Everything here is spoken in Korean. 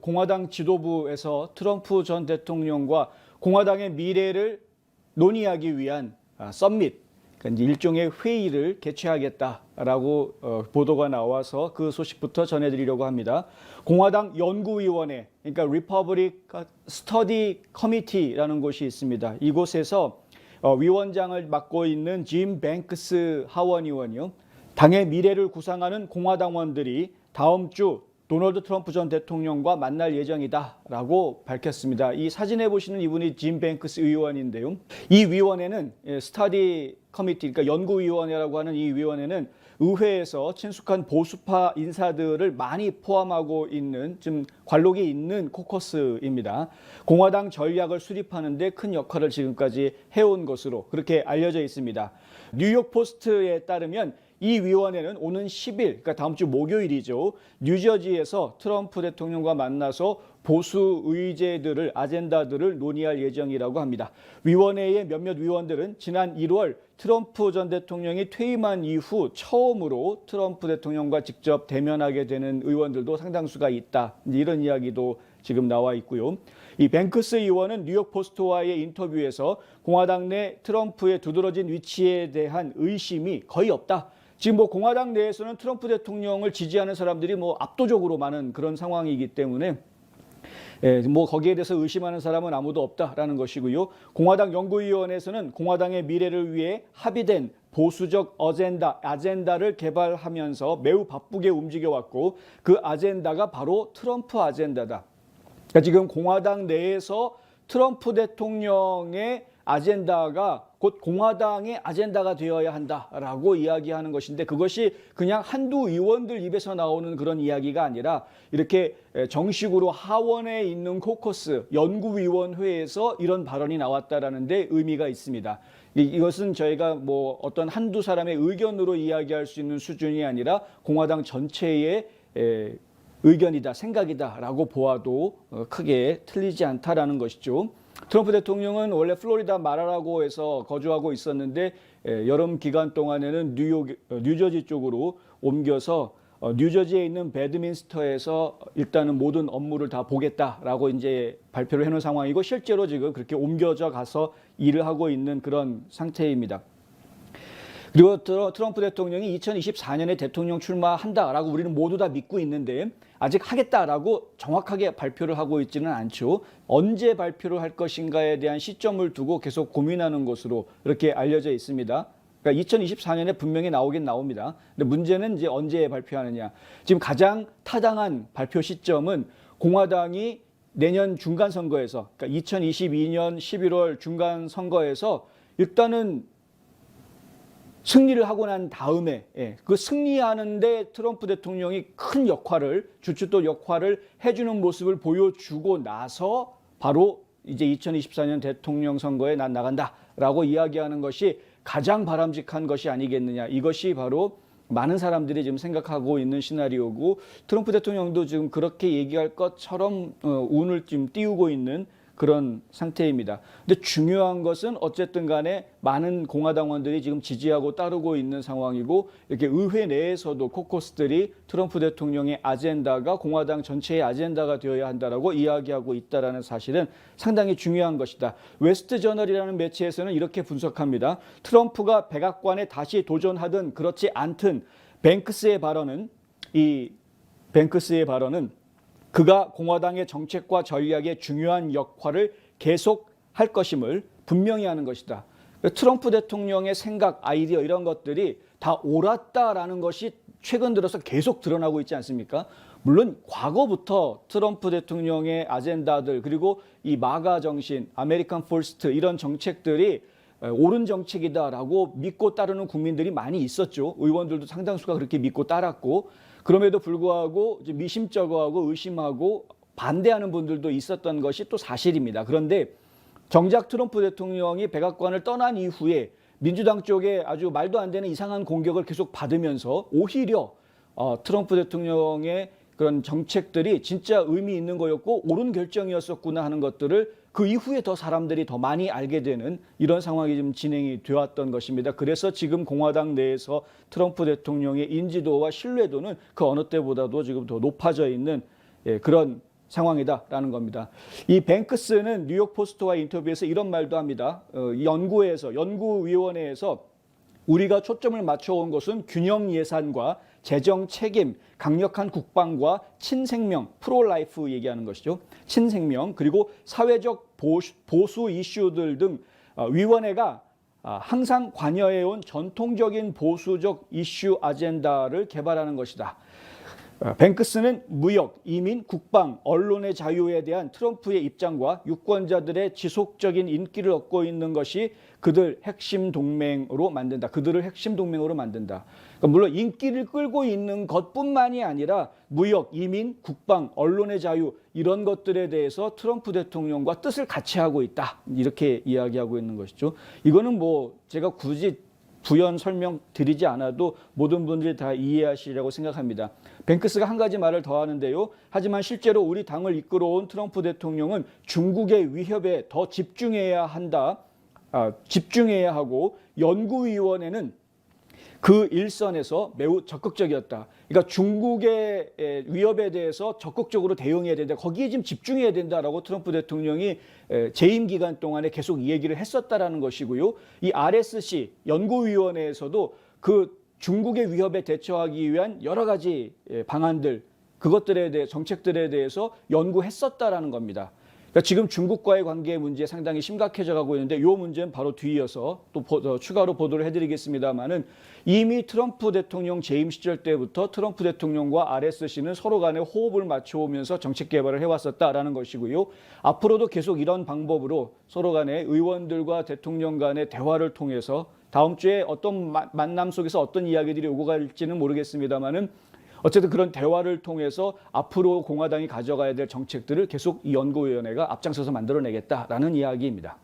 공화당 지도부에서 트럼프 전 대통령과 공화당의 미래를 논의하기 위한 서밋, 그러니까 일종의 회의를 개최하겠다라고 보도가 나와서 그 소식부터 전해드리려고 합니다. 공화당 연구위원회, 그러니까 리퍼블릭 스터디 커미티라는 곳이 있습니다. 이곳에서 위원장을 맡고 있는 짐 뱅크스 하원의원이요. 당의 미래를 구상하는 공화당원들이 다음 주 도널드 트럼프 전 대통령과 만날 예정이다라고 밝혔습니다. 이 사진에 보시는 이분이 짐 뱅크스 의원인데요. 이 위원회는 스터디 커미티, 그러니까 연구위원회라고 하는 이 위원회는 의회에서 친숙한 보수파 인사들을 많이 포함하고 있는 좀 관록이 있는 코커스입니다. 공화당 전략을 수립하는 데 큰 역할을 지금까지 해온 것으로 그렇게 알려져 있습니다. 뉴욕 포스트에 따르면 이 위원회는 오는 10일, 그러니까 다음 주 목요일이죠. 뉴저지에서 트럼프 대통령과 만나서 보수 의제들을, 아젠다들을 논의할 예정이라고 합니다. 위원회의 몇몇 위원들은 지난 1월 트럼프 전 대통령이 퇴임한 이후 처음으로 트럼프 대통령과 직접 대면하게 되는 의원들도 상당수가 있다. 이런 이야기도 지금 나와 있고요. 이 뱅크스 의원은 뉴욕 포스트와의 인터뷰에서 공화당 내 트럼프의 두드러진 위치에 대한 의심이 거의 없다. 지금 공화당 내에서는 트럼프 대통령을 지지하는 사람들이 압도적으로 많은 그런 상황이기 때문에 거기에 대해서 의심하는 사람은 아무도 없다라는 것이고요. 공화당 연구위원회에서는 공화당의 미래를 위해 합의된 보수적 아젠다를 개발하면서 매우 바쁘게 움직여왔고 그 아젠다가 바로 트럼프 아젠다다. 그러니까 지금 공화당 내에서 트럼프 대통령의 아젠다가 곧 공화당의 아젠다가 되어야 한다라고 이야기하는 것인데 그것이 그냥 한두 의원들 입에서 나오는 그런 이야기가 아니라 이렇게 정식으로 하원에 있는 코커스, 연구위원회에서 이런 발언이 나왔다라는 데 의미가 있습니다. 이것은 저희가 어떤 한두 사람의 의견으로 이야기할 수 있는 수준이 아니라 공화당 전체의 의견이다, 생각이다라고 보아도 크게 틀리지 않다라는 것이죠. 트럼프 대통령은 원래 플로리다 마라라고에서 거주하고 있었는데 여름 기간 동안에는 뉴저지 쪽으로 옮겨서 뉴저지에 있는 배드민스터에서 일단은 모든 업무를 다 보겠다라고 이제 발표를 해놓은 상황이고 실제로 지금 그렇게 옮겨져 가서 일을 하고 있는 그런 상태입니다. 그리고 트럼프 대통령이 2024년에 대통령 출마한다라고 우리는 모두 다 믿고 있는데 아직 하겠다라고 정확하게 발표를 하고 있지는 않죠. 언제 발표를 할 것인가에 대한 시점을 두고 계속 고민하는 것으로 이렇게 알려져 있습니다. 그러니까 2024년에 분명히 나오긴 나옵니다. 근데 문제는 이제 언제 발표하느냐. 지금 가장 타당한 발표 시점은 공화당이 내년 중간 선거에서, 그러니까 2022년 11월 중간 선거에서 일단은 승리를 하고 난 다음에 그 승리하는데 트럼프 대통령이 큰 역할을, 주춧돌 역할을 해주는 모습을 보여주고 나서 바로 이제 2024년 대통령 선거에 난 나간다라고 이야기하는 것이 가장 바람직한 것이 아니겠느냐. 이것이 바로 많은 사람들이 지금 생각하고 있는 시나리오고 트럼프 대통령도 지금 그렇게 얘기할 것처럼 운을 좀 띄우고 있는 그런 상태입니다. 근데 중요한 것은 어쨌든 간에 많은 공화당원들이 지금 지지하고 따르고 있는 상황이고 이렇게 의회 내에서도 코커스들이 트럼프 대통령의 아젠다가 공화당 전체의 아젠다가 되어야 한다라고 이야기하고 있다는 사실은 상당히 중요한 것이다. 웨스트저널이라는 매체에서는 이렇게 분석합니다. 트럼프가 백악관에 다시 도전하든 그렇지 않든 뱅크스의 발언은 그가 공화당의 정책과 전략의 중요한 역할을 계속할 것임을 분명히 하는 것이다. 트럼프 대통령의 생각, 아이디어 이런 것들이 다 옳았다라는 것이 최근 들어서 계속 드러나고 있지 않습니까? 물론 과거부터 트럼프 대통령의 아젠다들 그리고 이 마가 정신, 아메리칸 퍼스트 이런 정책들이 옳은 정책이다라고 믿고 따르는 국민들이 많이 있었죠. 의원들도 상당수가 그렇게 믿고 따랐고 그럼에도 불구하고 미심쩍어하고 의심하고 반대하는 분들도 있었던 것이 또 사실입니다. 그런데 정작 트럼프 대통령이 백악관을 떠난 이후에 민주당 쪽에 아주 말도 안 되는 이상한 공격을 계속 받으면서 오히려 트럼프 대통령의 그런 정책들이 진짜 의미 있는 거였고 옳은 결정이었었구나 하는 것들을 그 이후에 더 사람들이 더 많이 알게 되는 이런 상황이 좀 진행이 되었던 것입니다. 그래서 지금 공화당 내에서 트럼프 대통령의 인지도와 신뢰도는 그 어느 때보다도 지금 더 높아져 있는 그런 상황이다라는 겁니다. 이 뱅크스는 뉴욕 포스트와 인터뷰에서 이런 말도 합니다. 연구위원회에서 우리가 초점을 맞춰온 것은 균형 예산과 재정 책임, 강력한 국방과 친생명, 프로라이프 얘기하는 것이죠. 친생명, 그리고 사회적 보수 이슈들 등 위원회가 항상 관여해온 전통적인 보수적 이슈 아젠다를 개발하는 것이다. 뱅크스는 무역, 이민, 국방, 언론의 자유에 대한 트럼프의 입장과 유권자들의 지속적인 인기를 얻고 있는 것이 그들을 핵심 동맹으로 만든다. 그러니까 물론 인기를 끌고 있는 것뿐만이 아니라 무역, 이민, 국방, 언론의 자유 이런 것들에 대해서 트럼프 대통령과 뜻을 같이 하고 있다. 이렇게 이야기하고 있는 것이죠. 이거는 뭐 제가 굳이 부연 설명 드리지 않아도 모든 분들이 다 이해하시리라고 생각합니다. 뱅크스가 한 가지 말을 더 하는데요. 하지만 실제로 우리 당을 이끌어온 트럼프 대통령은 중국의 위협에 더 집중해야 한다. 집중해야 하고 연구위원회는 그 일선에서 매우 적극적이었다. 그러니까 중국의 위협에 대해서 적극적으로 대응해야 된다. 거기에 지금 집중해야 된다라고 트럼프 대통령이 재임 기간 동안에 계속 이 얘기를 했었다라는 것이고요. 이 RSC 연구위원회에서도 그 중국의 위협에 대처하기 위한 여러 가지 방안들, 그것들에 대해 정책들에 대해서 연구했었다라는 겁니다. 그러니까 지금 중국과의 관계 문제 상당히 심각해져 가고 있는데 이 문제는 바로 뒤이어서 또 추가로 보도를 해드리겠습니다만은 이미 트럼프 대통령 재임 시절 때부터 트럼프 대통령과 RSC는 서로 간에 호흡을 맞춰오면서 정책 개발을 해왔었다라는 것이고요. 앞으로도 계속 이런 방법으로 서로 간에 의원들과 대통령 간의 대화를 통해서 다음 주에 어떤 만남 속에서 어떤 이야기들이 오고 갈지는 모르겠습니다만은 어쨌든 그런 대화를 통해서 앞으로 공화당이 가져가야 될 정책들을 계속 이 연구위원회가 앞장서서 만들어내겠다라는 이야기입니다.